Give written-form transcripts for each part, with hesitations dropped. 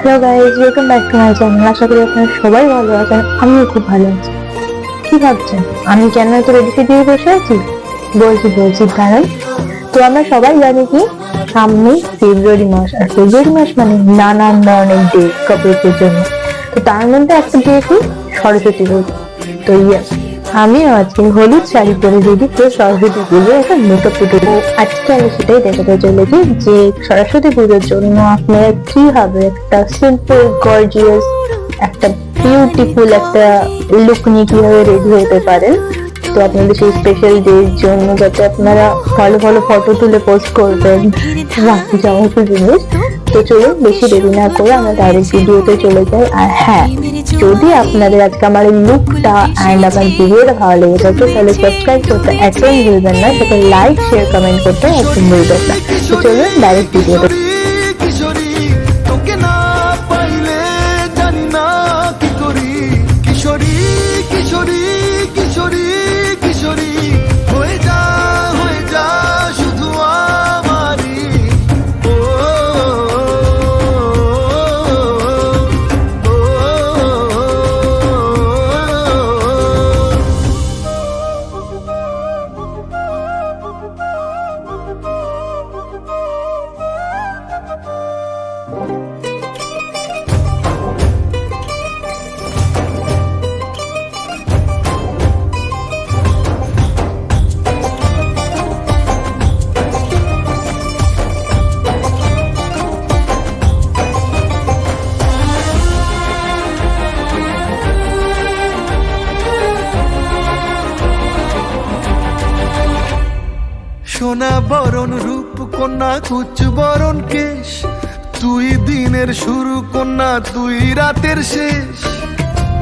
Hello guys, welcome back to my channel. আশা করি আপনারা সবাই ভালো আছেন। আমিও খুব ভালো আছি। কি ভাবছেন আমি কেন এত রেডি সেডি হয়ে বসে আছি? বলছি কারণ তো আমরা সবাই জানি কি সামনে ফেব্রুয়ারি মাস, আর ফেব্রুয়ারি মাস মানে নানান ধরনের ডে কাপড়ের জন্য। তো তার মধ্যে একটা ডে কি সরস্বতী পুজো। তো ইয়েস, আমিও আজকে হলুদ শাড়ি পরে রেডি করে সরস্বতী পুজো একটা মেকআপ টুটো। আজকে আমি সেটাই দেখাতে চলেছি যে সরস্বতী পুজোর জন্য আপনারা কিভাবে একটা সিম্পল গর্জিয়াস একটা বিউটিফুল একটা লুক নিয়ে কিভাবে রেডি হতে পারেন। তো আপনাদের সেই স্পেশাল ডের জন্য যাতে আপনারা ভালো ভালো ফটো তুলে পোস্ট করবেন, বাকি সমস্ত জিনিস। তো চলুন বেশি দেরি না করে আমরা ডাইরেক্ট ভিডিওতে চলে যাই। আর হ্যাঁ, যদি আপনাদের আজকে আমার এই লুকটা অ্যান্ড আমার ভিডিওটা ভালো লেগে থাকে তাহলে সাবস্ক্রাইব করতে একদম ভুলবেন না, সাথে লাইক শেয়ার কমেন্ট করতে একদম ভুলবেন না। তো চলুন ডাইরেক্ট ভিডিওতে। সোনা বরণ রূপ কন্যা কুচ বরণ কেশ, তুই দিনের শুরু কন্যা তুই রাতের শেষ।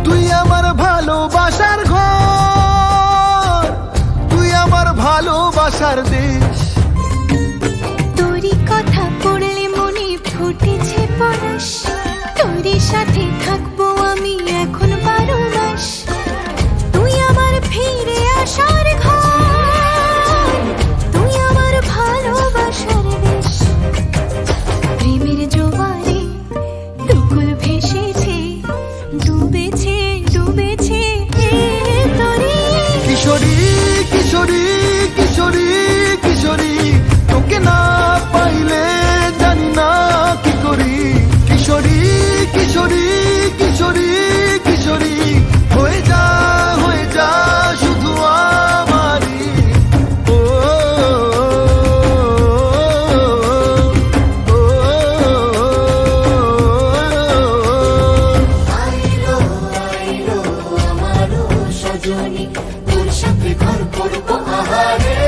তুই আমার ভালোবাসার ঘর, তুই আমার ভালোবাসার দেশ। তোরই কথা পড়লে মনে ফুটেছে পরশ, তোরই সাথে থাকবো আমি এখন 12 মাস। তুই আমার ফিরে আসার ঘর, তুই আমার ভালোবাসার দেশ। প্রেমের জোয়ারে দুকুল ভেসেছে, ডুবেছে ডুবেছে তোরে। কিশোরী কিশোরী কিশোরী কিশোরী, তোকে না পাইলে জানি না কি করি। কিশোরী কিশোরী কিশোরী কিশোরী, হয়ে যা শুধু আমারই। ও আইলো আইলো আমারও সজনী, তোর সাথে ঘর করবো আহারে।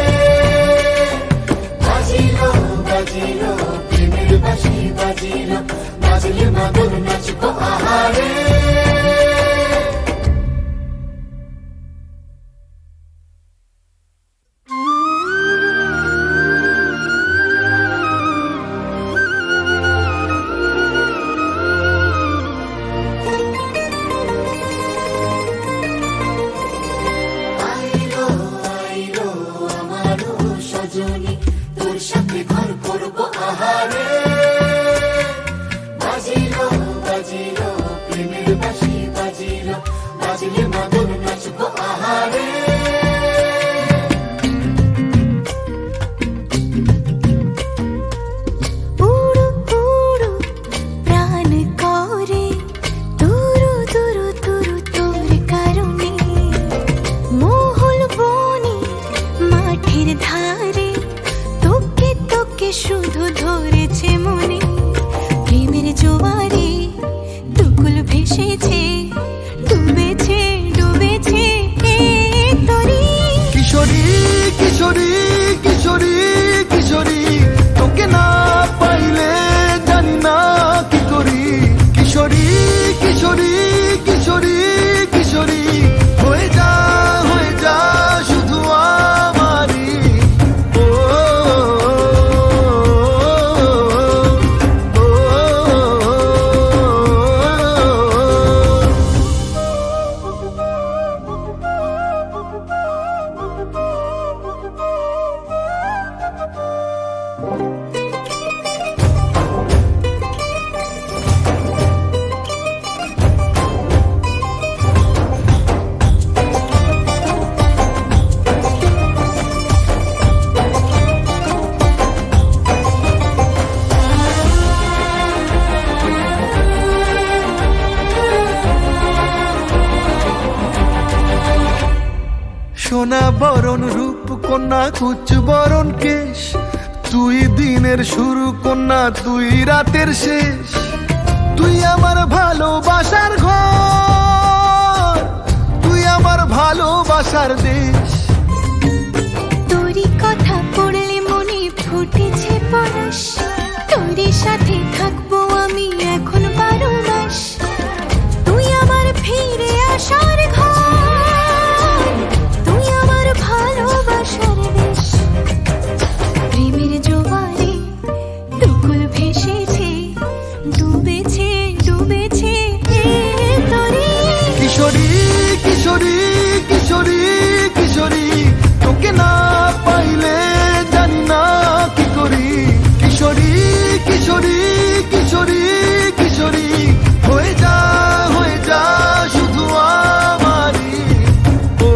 বাজিলো বাজিলো প্রেমের বাঁশি, বাজিলো বাজলে মাদল নাচবো আহারে। আইলো আইলো আমারও সজনী, তোর সাথে ঘর করবো আহারে। বাজিলো বাজিলো প্রেমের বাঁশি, বাজিলো বাজলে মাদল নাচবো আহারে। উড়ু উড়ু প্রাণ করে তুরু তুরু তুরু তোর কারণে। মহল বনে মাঠের ধারে তোকে তোকে শুধু ধরেছে মনে। প্রেমের জোয়ারে দুকুল ভেসেছে, ডুবেছে ডুবেছে তোরে। কিশোরী কিশোরী কিশোরী কিশোরী, তোকে না পাইলে জানি না কি করি। কিশোরী কিশোরী কিশোরী কিশোরী, হয়ে যা শুধু আমারই। ও বরণ রূপ কন্যা কুচ বরণ কেশ, তুই দিনের শুরু কন্যা তুই রাতের শেষ, তুই আমার ভালোবাসার ঘর, তুই আমার ভালোবাসার দেশ। তোরই কথা পড়লে মনে ফুটেছে পরশ, তোরই সাথে থাকবো আমি এখন 12 মাস। তুই আমার ফিরে আসার ঘর, তুই আমার ভালোবাসার দেশ। প্রেমের জোয়ারে দুকুল ভেসেছে, ডুবেছে ডুবেছে তোরে। কিশোরী কিশোরী কিশোরী কিশোরী, তোকে না পাইলে জানি না কি করি। কিশোরী কিশোরী কিশোরী কিশোরী, হয়ে যা শুধু আমারই। ও,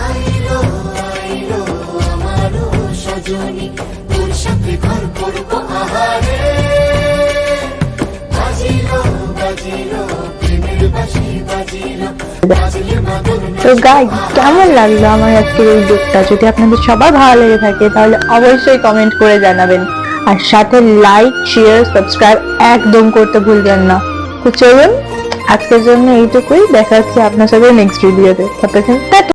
আইলো আইলো আমারও সজনী, তোর সাথে ঘর করবো আহারে। বাজিলো বাজিলো প্রেমের বাঁশি বাজিলো, বাজিলে মাদল তো গাইস, কেমন লাগলো আমার আজকের এই ভিডিওটা? যদি আপনাদের সবার ভালো লেগে থাকে তাহলে অবশ্যই কমেন্ট করে জানাবেন, আর সাথে লাইক শেয়ার সাবস্ক্রাইব একদম করতে ভুলবেন না। তো চলুন আজকের জন্য এইটুকুই, দেখা হচ্ছে আপনার সাথে নেক্সট ভিডিওতে। ততক্ষণ টাটা।